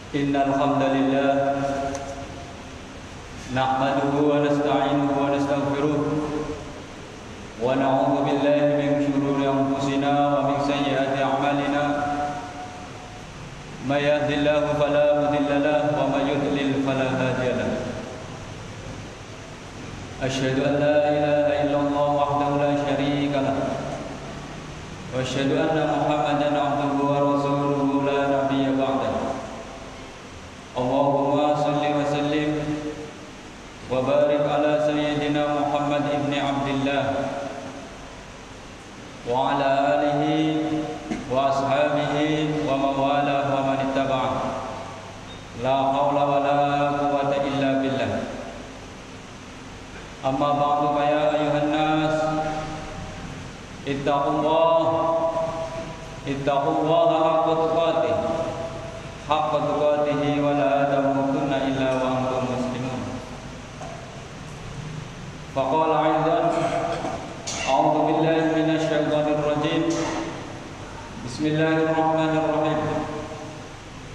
Innal hamdalillah nahmaduhu wa nasta'inuhu wa nastaghfiruh wa na'udzu billahi min shururi anfusina wa min sayyiati a'malina may yahdihillahu fala mudilla lahu wa may yudlil fala hadiya lahu asyhadu an la ilaha illallah wahdahu la syarika lahu wa asyhadu anna muhammadan abduhu wa rasuluhu la nabiyya ba'dahu. Allahumma salli wa sallim wa barik ala sayyidina Muhammad ibn Abdillah wa ala alihi wa ashabihi wa mawalah wa man ittaba'a. La haula wa la quwwata illa billah. Amma ba'du fa ya ayuhan nas ittaqullaha haqqa tuqatih haqqa tuqatihi wa la tamutunna illa wa antum muslimun. Faqala aidan a'udzu billahi minasy syaithanir rajim. Bismillahirrahmanirrahim.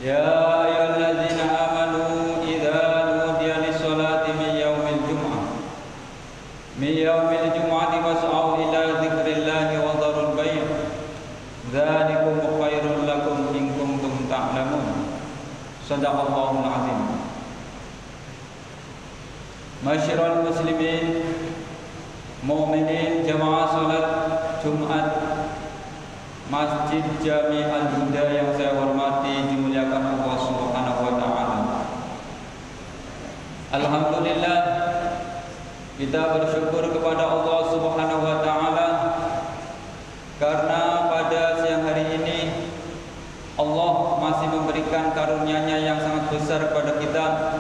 Ya ayyuhalladzina amanu idza nudiya lis-salati min yaumil jum'ati fas'au ila dzikrillahi wa dharul bai'. Dzalikum khairul lakum in kuntum ta'lamun. Shadaqallahul azim. Masyiral muslimin, mu'minin, jamaah salat Jumat Masjid Jami Al-Huda yang saya hormati, dimuliakan Allah Subhanahu wa taala. Alhamdulillah, kita bersyukur kepada Allah Subhanahu wa taala karena pada siang hari ini Allah masih memberikan karunia-Nya yang sangat besar kepada kita,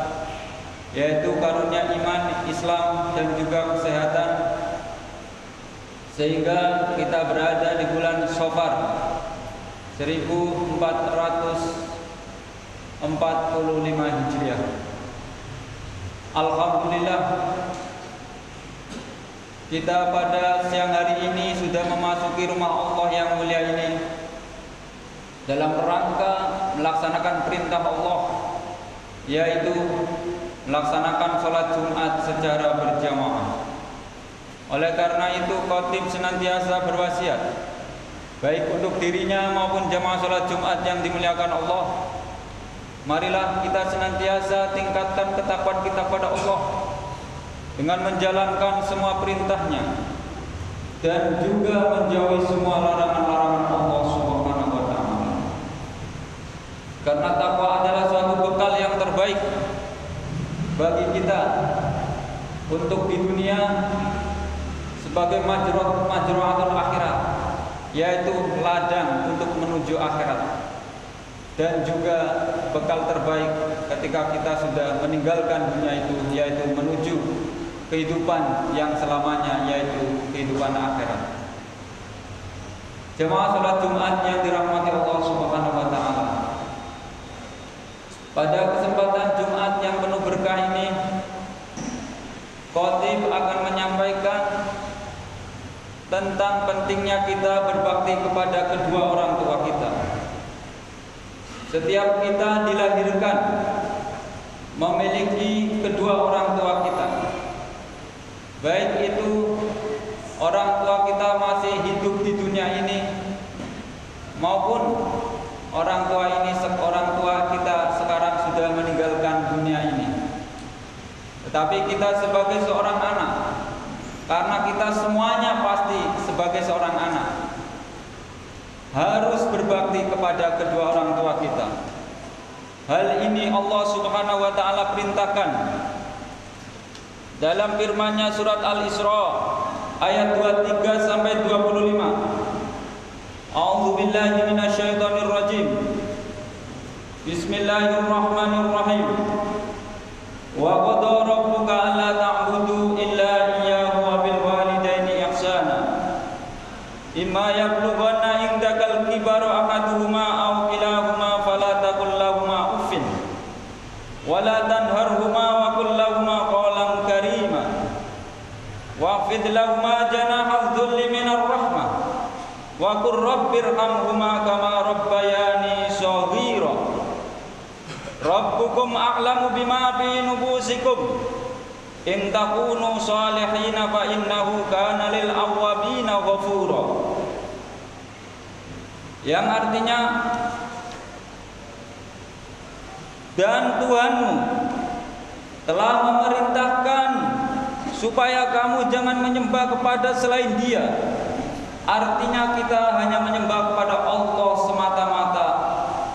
yaitu karunia iman, Islam dan juga kesehatan, sehingga kita berada di bulan Safar 1445 Hijriah. Alhamdulillah, kita pada siang hari ini sudah memasuki rumah Allah yang mulia ini dalam rangka melaksanakan perintah Allah, yaitu melaksanakan sholat Jumat secara berjamaah. Oleh karena itu, khatib senantiasa berwasiat, baik untuk dirinya maupun jamaah sholat Jumat yang dimuliakan Allah, marilah kita senantiasa tingkatkan ketakwaan kita pada Allah dengan menjalankan semua perintahnya dan juga menjauhi semua larangan-larangan Allah Subhanahu wa taala. Karena takwa adalah suatu bekal yang terbaik bagi kita untuk di dunia sebagai majru'atul akhirat, yaitu ladang untuk menuju akhirat, dan juga bekal terbaik ketika kita sudah meninggalkan dunia itu, yaitu menuju kehidupan yang selamanya, yaitu kehidupan akhirat. Jemaah salat Jumat yang dirahmati Allah Subhanahu wa taala, pada kesempatan Jumat yang penuh berkah ini, khatib akan menyampaikan tentang pentingnya kita berbakti kepada kedua orang tua kita. Setiap kita dilahirkan memiliki kedua orang tua kita, baik itu orang tua kita masih hidup di dunia ini maupun orang tua kita sekarang sudah meninggalkan dunia ini. Tetapi kita sebagai seorang anak, karena kita semuanya pasti sebagai seorang anak, harus berbakti kepada kedua orang tua kita. Hal ini Allah Subhanahu wa taala perintahkan dalam firman-Nya surat Al-Isra ayat 23 sampai 25. A'udzu billahi minasyaitonir rajim. Bismillahirrahmanirrahim. Wa qad rabbuka alla ta'budu illa iyyahu wa bil walidaini ihsana. Imma yablughanna indakal kibaru ahaduhuma aw kilahuma fala taqul lahumā uffin wa la tanharhumā wa qul lahumā qawlan karīmā wa'fid lahumā janāha adh-dhulli minar rahmah wa qur rabbirhamhumā kamā rabbayānī shaghīrā. Rabbukum a'lamu bima fi nufusikum in takunu salihina fa innahu kana lil awwabina ghafura. Yang artinya, dan Tuhanmu telah memerintahkan supaya kamu jangan menyembah kepada selain Dia. Artinya kita hanya menyembah kepada Allah semata-mata.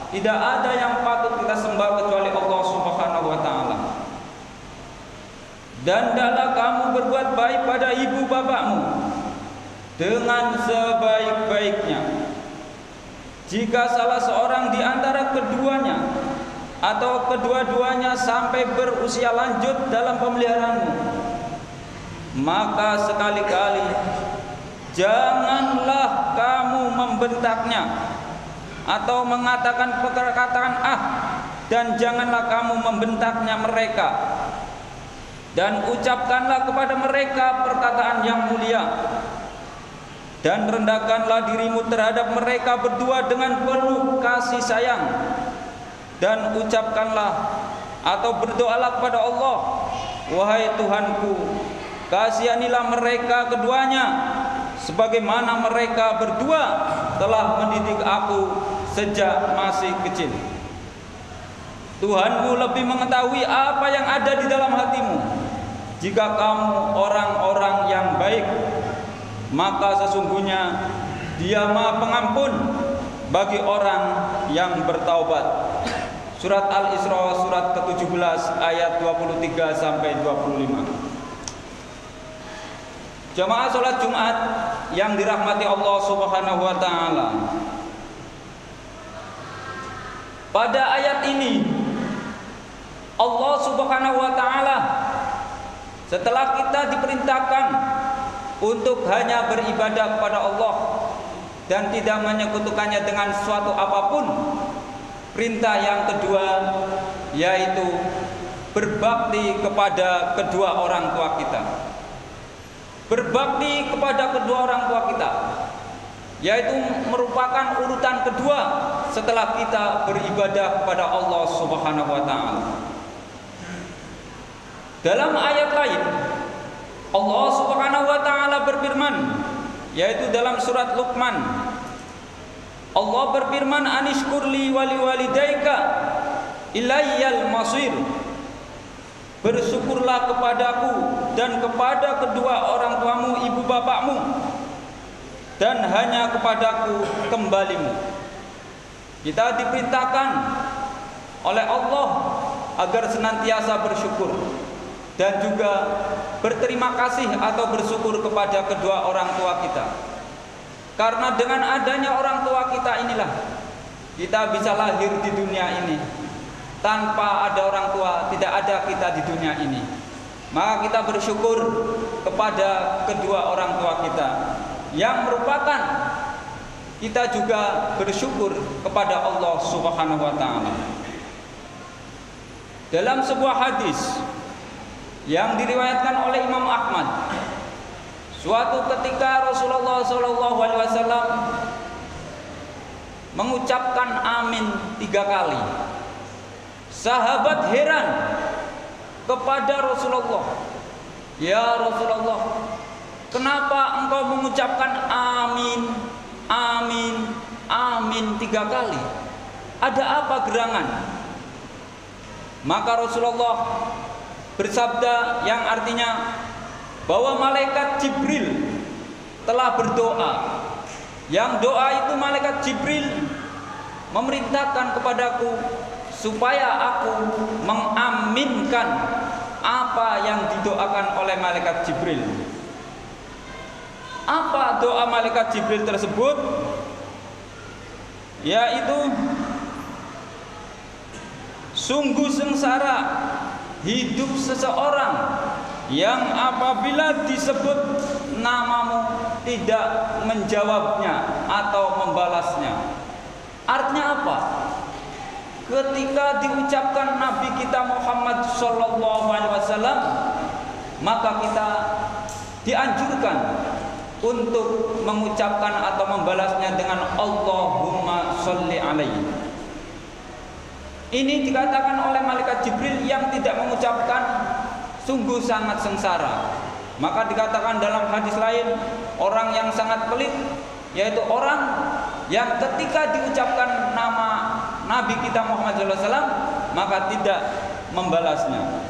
Tidak ada yang patut kita sembah kecuali Allah Subhanahu wa taala. Dan hendaklah kamu berbuat baik pada ibu bapakmu dengan sebaik-baiknya. Jika salah seorang di antara keduanya atau kedua-duanya sampai berusia lanjut dalam pemeliharaanmu, maka sekali-kali janganlah kamu membentaknya atau mengatakan perkataan dan janganlah kamu membentaknya mereka, dan ucapkanlah kepada mereka perkataan yang mulia, dan rendahkanlah dirimu terhadap mereka berdua dengan penuh kasih sayang, dan ucapkanlah atau berdoalah kepada Allah, wahai Tuhanku, kasihanilah mereka keduanya sebagaimana mereka berdua telah mendidik aku sejak masih kecil. Tuhanmu lebih mengetahui apa yang ada di dalam hatimu. Jika kamu orang-orang yang baik, maka sesungguhnya Dia Maha Pengampun bagi orang yang bertaubat. Surat Al-Isra surat ke-17 ayat 23 sampai 25. Jamaah salat Jumat yang dirahmati Allah Subhanahu wa taala. Pada ayat ini Allah Subhanahu wa taala setelah kita diperintahkan untuk hanya beribadah kepada Allah dan tidak menyekutukannya dengan suatu apapun, perintah yang kedua yaitu berbakti kepada kedua orang tua kita. Berbakti kepada kedua orang tua kita, yaitu merupakan urutan kedua setelah kita beribadah kepada Allah Subhanahu wa taala. Dalam ayat lain Allah Subhanahu wa taala berfirman, yaitu dalam surat Luqman. Allah berfirman, anishkurli waliwalidaika ilayyal masir. Bersyukurlah kepadaku dan kepada kedua orang tuamu, ibu bapakmu, dan hanya kepadaku kembalimu. Kita diperintahkan oleh Allah agar senantiasa bersyukur dan juga berterima kasih atau bersyukur kepada kedua orang tua kita. Karena dengan adanya orang tua kita inilah kita bisa lahir di dunia ini. Tanpa ada orang tua tidak ada kita di dunia ini. Maka kita bersyukur kepada kedua orang tua kita, yang merupakan kita juga bersyukur kepada Allah Subhanahu wa taala. Dalam sebuah hadis yang diriwayatkan oleh Imam Ahmad, suatu ketika Rasulullah SAW mengucapkan amin 3 kali. Sahabat heran, kepada Rasulullah, "Ya Rasulullah, kenapa engkau mengucapkan amin, amin, amin 3 kali? Ada apa gerangan?" Maka Rasulullah bersabda yang artinya bahwa malaikat Jibril telah berdoa. Yang doa itu malaikat Jibril memerintahkan kepadaku supaya aku mengaminkan apa yang didoakan oleh malaikat Jibril. Apa doa malaikat Jibril tersebut? Yaitu, sungguh sengsara hidup seseorang yang apabila disebut namamu tidak menjawabnya atau membalasnya. Artinya apa? Ketika diucapkan Nabi kita Muhammad SAW, maka kita dianjurkan untuk mengucapkan atau membalasnya dengan Allahumma sholli alaihi. Ini dikatakan oleh malaikat Jibril yang tidak mengucapkan sungguh sangat sengsara. Maka dikatakan dalam hadis lain, orang yang sangat pelit, yaitu orang yang ketika diucapkan nama Nabi kita Muhammad SAW, maka tidak membalasnya.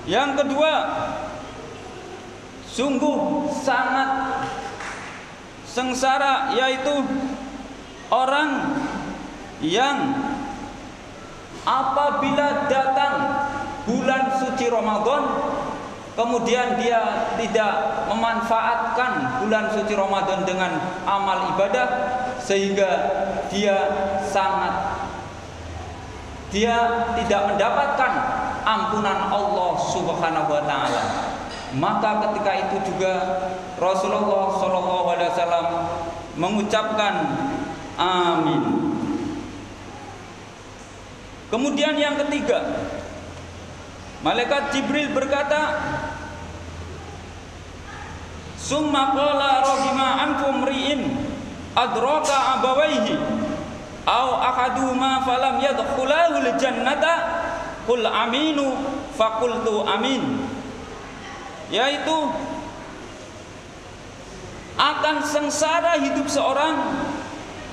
Yang kedua, sungguh sangat sengsara, yaitu orang yang apabila datang bulan suci Ramadan, kemudian dia tidak memanfaatkan bulan suci Ramadan dengan amal ibadah, sehingga dia tidak mendapatkan ampunan Allah Subhanahu wa taala. Maka ketika itu juga Rasulullah SAW mengucapkan amin. Kemudian yang ketiga, malaikat Jibril berkata, "Summa qala rahima ankum ri'in adraka abawaihi aw ahaduma falam yadkhulahul jannata qul aminu faqultu amin." Yaitu akan sengsara hidup seorang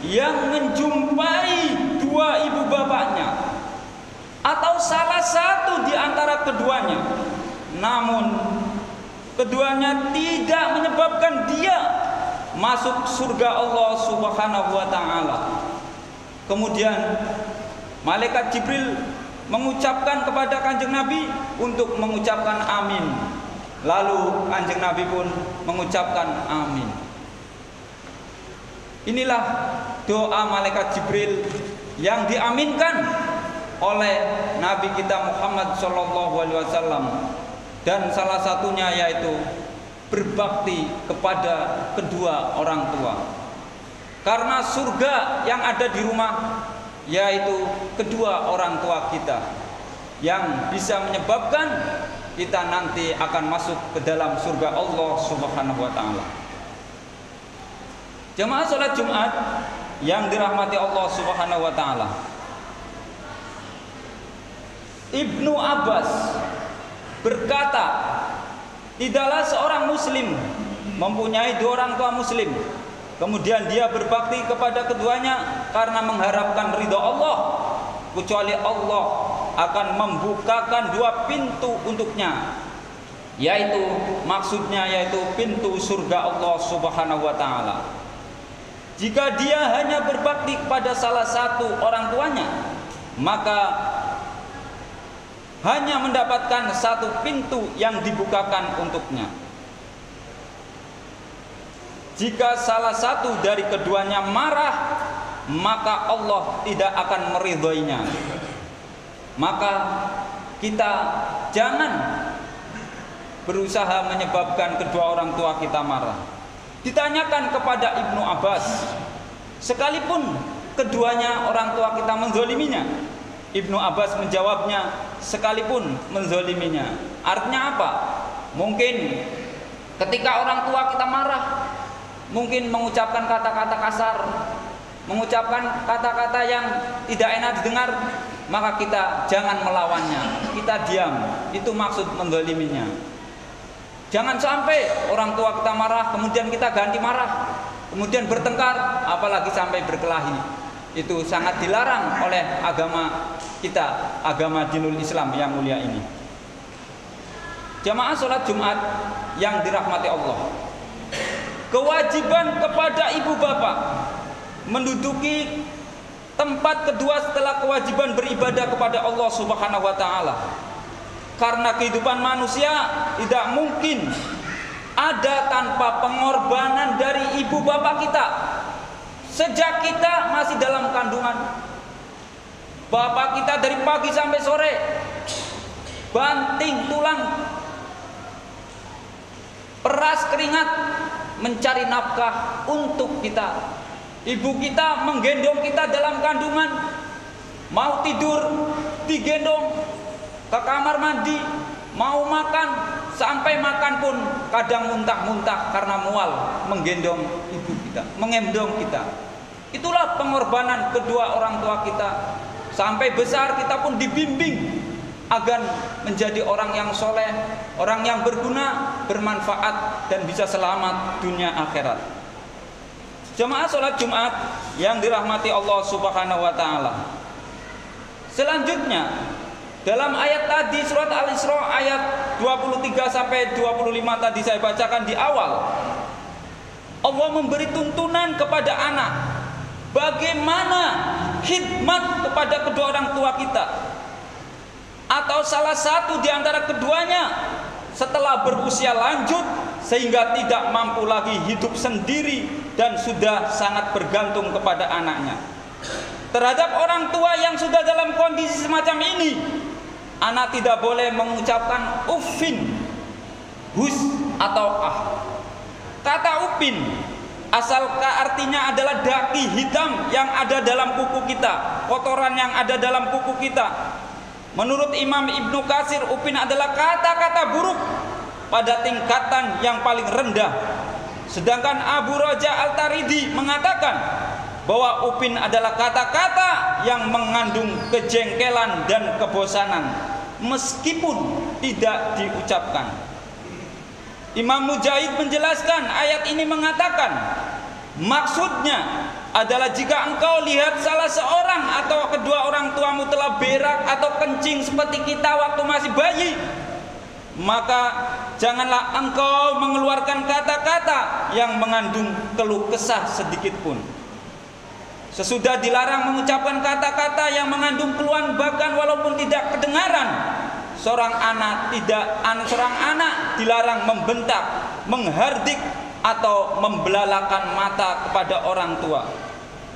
yang menjumpai 2 ibu bapaknya atau salah satu di antara keduanya, namun keduanya tidak menyebabkan dia masuk surga Allah Subhanahu wa taala. Kemudian malaikat Jibril mengucapkan kepada Kanjeng Nabi untuk mengucapkan amin. Lalu Kanjeng Nabi pun mengucapkan amin. Inilah doa malaikat Jibril yang diaminkan oleh Nabi kita Muhammad SAW, dan salah satunya yaitu berbakti kepada kedua orang tua. Karena surga yang ada di rumah yaitu kedua orang tua kita, yang bisa menyebabkan kita nanti akan masuk ke dalam surga Allah Subhanahu wa taala. Jemaah salat Jumat yang dirahmati Allah Subhanahu wa taala, Ibnu Abbas berkata, tidaklah seorang muslim mempunyai 2 orang tua muslim, kemudian dia berbakti kepada keduanya karena mengharapkan ridha Allah, kecuali Allah akan membukakan 2 pintu untuknya, yaitu maksudnya yaitu pintu surga Allah Subhanahu wa taala. Jika dia hanya berbakti kepada salah satu orang tuanya, maka hanya mendapatkan 1 pintu yang dibukakan untuknya. Jika salah satu dari keduanya marah, maka Allah tidak akan meridhoinya. Maka kita jangan berusaha menyebabkan kedua orang tua kita marah. Ditanyakan kepada Ibnu Abbas, sekalipun keduanya orang tua kita menzoliminya, Ibnu Abbas menjawabnya, sekalipun menzoliminya. Artinya apa? Mungkin ketika orang tua kita marah, mungkin mengucapkan kata-kata kasar, mengucapkan kata-kata yang tidak enak didengar, maka kita jangan melawannya, kita diam. Itu maksud mendoliminya. Jangan sampai orang tua kita marah, kemudian kita ganti marah, kemudian bertengkar, apalagi sampai berkelahi. Itu sangat dilarang oleh agama kita, agama dinul Islam yang mulia ini. Jamaah sholat Jumat yang dirahmati Allah, kewajiban kepada ibu bapak menduduki tempat kedua setelah kewajiban beribadah kepada Allah Subhanahu wa taala. Karena kehidupan manusia tidak mungkin ada tanpa pengorbanan dari ibu bapak kita. Sejak kita masih dalam kandungan, bapak kita dari pagi sampai sore banting tulang, peras keringat mencari nafkah untuk kita. Ibu kita menggendong kita dalam kandungan, mau tidur digendong ke kamar mandi, mau makan, sampai makan pun kadang muntah-muntah karena mual menggendong ibu kita, mengendong kita. Itulah pengorbanan kedua orang tua kita. Sampai besar kita pun dibimbing agar menjadi orang yang soleh, orang yang berguna, bermanfaat, dan bisa selamat dunia akhirat. Jemaah sholat Jumat yang dirahmati Allah Subhanahu wa taala. Selanjutnya, dalam ayat tadi surat Al-Isra ayat 23 sampai 25 tadi saya bacakan di awal, Allah memberi tuntunan kepada anak bagaimana khidmat kepada kedua orang tua kita, atau salah satu di antara keduanya setelah berusia lanjut sehingga tidak mampu lagi hidup sendiri dan sudah sangat bergantung kepada anaknya. Terhadap orang tua yang sudah dalam kondisi semacam ini, anak tidak boleh mengucapkan uffin, hus atau ah. Kata upin asal artinya adalah daki hitam yang ada dalam kuku kita, kotoran yang ada dalam kuku kita. Menurut Imam Ibnu Katsir, upin adalah kata-kata buruk pada tingkatan yang paling rendah. Sedangkan Abu Raja Al-Taridi mengatakan bahwa upin adalah kata-kata yang mengandung kejengkelan dan kebosanan meskipun tidak diucapkan. Imam Mujahid menjelaskan ayat ini mengatakan maksudnya adalah jika engkau lihat salah seorang atau kedua orang tuamu telah berak atau kencing seperti kita waktu masih bayi, maka janganlah engkau mengeluarkan kata-kata yang mengandung keluh kesah sedikit pun. Sesudah dilarang mengucapkan kata-kata yang mengandung keluhan, bahkan walaupun tidak kedengaran, seorang anak dilarang membentak, menghardik atau membelalakan mata kepada orang tua.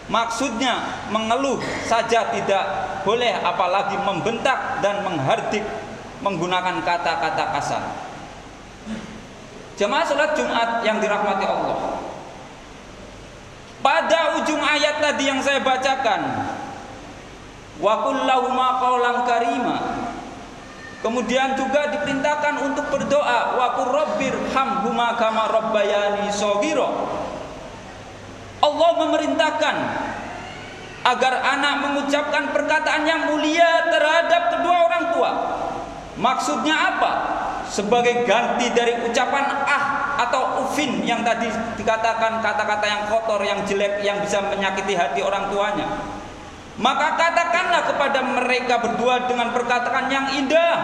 Maksudnya mengeluh saja tidak boleh, apalagi membentak dan menghardik menggunakan kata-kata kasar. Jemaah salat Jumat yang dirahmati Allah, pada ujung ayat tadi yang saya bacakan, wa qul lahuma qawlan karima, kemudian juga diperintahkan untuk berdoa, wa qur rabbirhamhuma kama rabbayani shaghira. Allah memerintahkan agar anak mengucapkan perkataan yang mulia terhadap kedua orang tua. Maksudnya apa? Sebagai ganti dari ucapan ah atau ufin yang tadi dikatakan kata-kata yang kotor, yang jelek, yang bisa menyakiti hati orang tuanya. Maka katakanlah kepada mereka berdua dengan perkataan yang indah,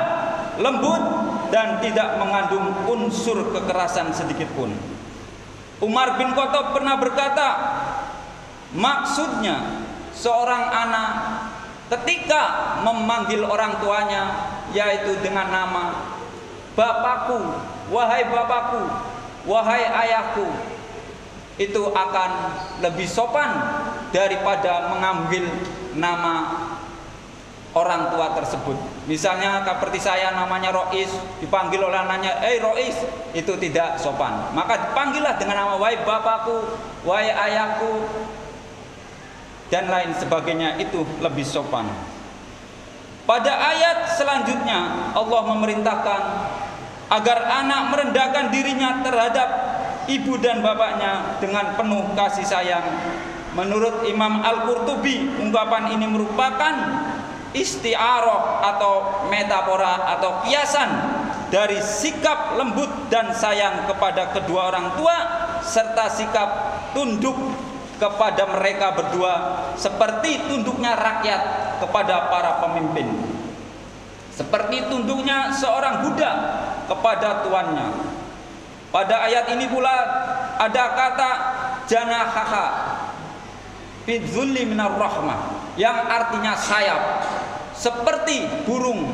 lembut, dan tidak mengandung unsur kekerasan sedikit pun. Umar bin Khattab pernah berkata, maksudnya seorang anak ketika memanggil orang tuanya, yaitu dengan nama bapakku, wahai bapakku, wahai ayahku, itu akan lebih sopan daripada mengambil nama orang tua tersebut. Misalnya seperti saya namanya Rois, dipanggil oleh anaknya, Rois, itu tidak sopan. Maka dipanggillah dengan nama wahai bapakku, wahai ayahku, dan lain sebagainya, itu lebih sopan. Pada ayat selanjutnya Allah memerintahkan agar anak merendahkan dirinya terhadap ibu dan bapaknya dengan penuh kasih sayang. Menurut Imam Al-Qurtubi, ungkapan ini merupakan isti'arah atau metafora atau kiasan dari sikap lembut dan sayang kepada kedua orang tua serta sikap tunduk kepada mereka berdua seperti tunduknya rakyat kepada para pemimpin, seperti tunduknya seorang budak kepada tuannya. Pada ayat ini pula ada kata janahaha bidzulli minar rahmah yang artinya sayap, seperti burung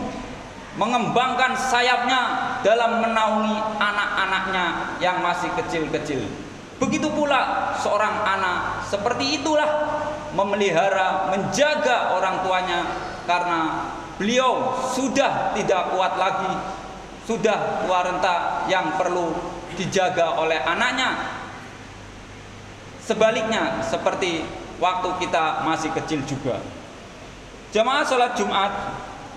mengembangkan sayapnya dalam menaungi anak-anaknya yang masih kecil-kecil. Begitu pula seorang anak seperti itulah memelihara, menjaga orang tuanya karena beliau sudah tidak kuat lagi, sudah tua renta yang perlu dijaga oleh anaknya. Sebaliknya seperti waktu kita masih kecil juga. Jamaah salat Jumat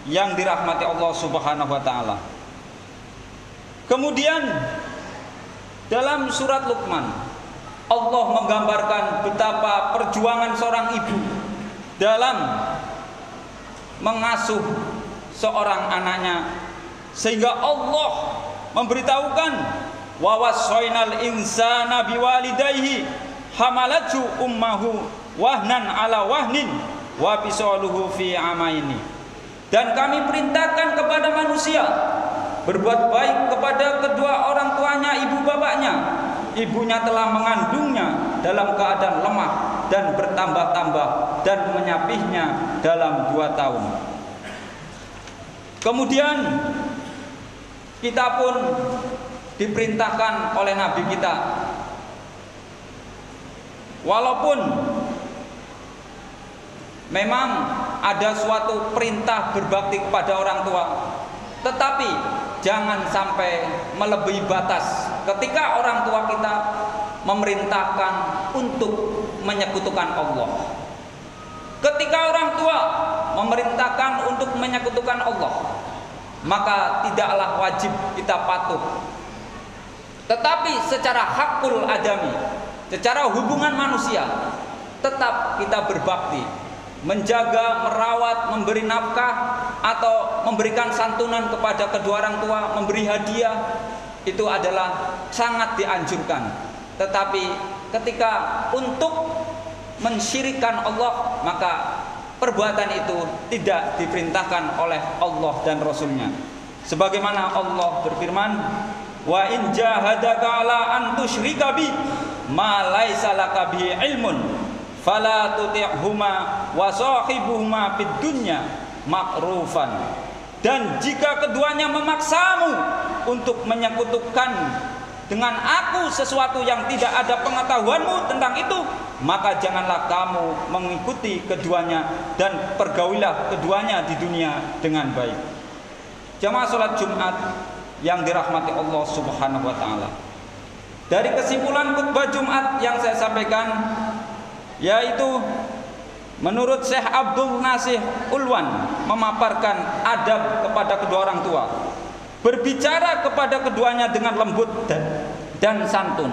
yang dirahmati Allah Subhanahu wa taala. Kemudian dalam surat Luqman Allah menggambarkan betapa perjuangan seorang ibu dalam mengasuh seorang anaknya, sehingga Allah memberitahukan wa wassaynal insana biwalidayhi hamalathu ummuhu wahnan ala wahnin wa fisaluhu fi amaini. Dan kami perintahkan kepada manusia berbuat baik kepada kedua orang tuanya, ibu bapaknya. Ibunya telah mengandungnya dalam keadaan lemah dan bertambah-tambah dan menyapihnya dalam 2 tahun. Kemudian kita pun diperintahkan oleh Nabi kita, walaupun memang ada suatu perintah berbakti kepada orang tua, tetapi jangan sampai melebihi batas ketika orang tua kita memerintahkan untuk menyekutukan Allah. Ketika orang tua memerintahkan untuk menyekutukan Allah, maka tidaklah wajib kita patuh. Tetapi secara hakul adami, secara hubungan manusia, tetap kita berbakti, menjaga, merawat, memberi nafkah atau memberikan santunan kepada kedua orang tua, memberi hadiah, itu adalah sangat dianjurkan. Tetapi ketika untuk mensyirikkan Allah, maka perbuatan itu tidak diperintahkan oleh Allah dan Rasulnya. Sebagaimana Allah berfirman, wa in jahadaka ala an tusyrika bi ma laisa laka bihi ilmun fala tuti'huma wa sahibuhuma fid dunya ma'rufan. Dan jika keduanya memaksamu untuk menyekutukan dengan aku sesuatu yang tidak ada pengetahuanmu tentang itu, maka janganlah kamu mengikuti keduanya dan pergaulilah keduanya di dunia dengan baik. Jamaah salat Jumat yang dirahmati Allah Subhanahu wa taala. Dari kesimpulan khutbah Jumat yang saya sampaikan, yaitu menurut Syekh Abdul Nasih Ulwan memaparkan adab kepada kedua orang tua, berbicara kepada keduanya dengan lembut dan santun,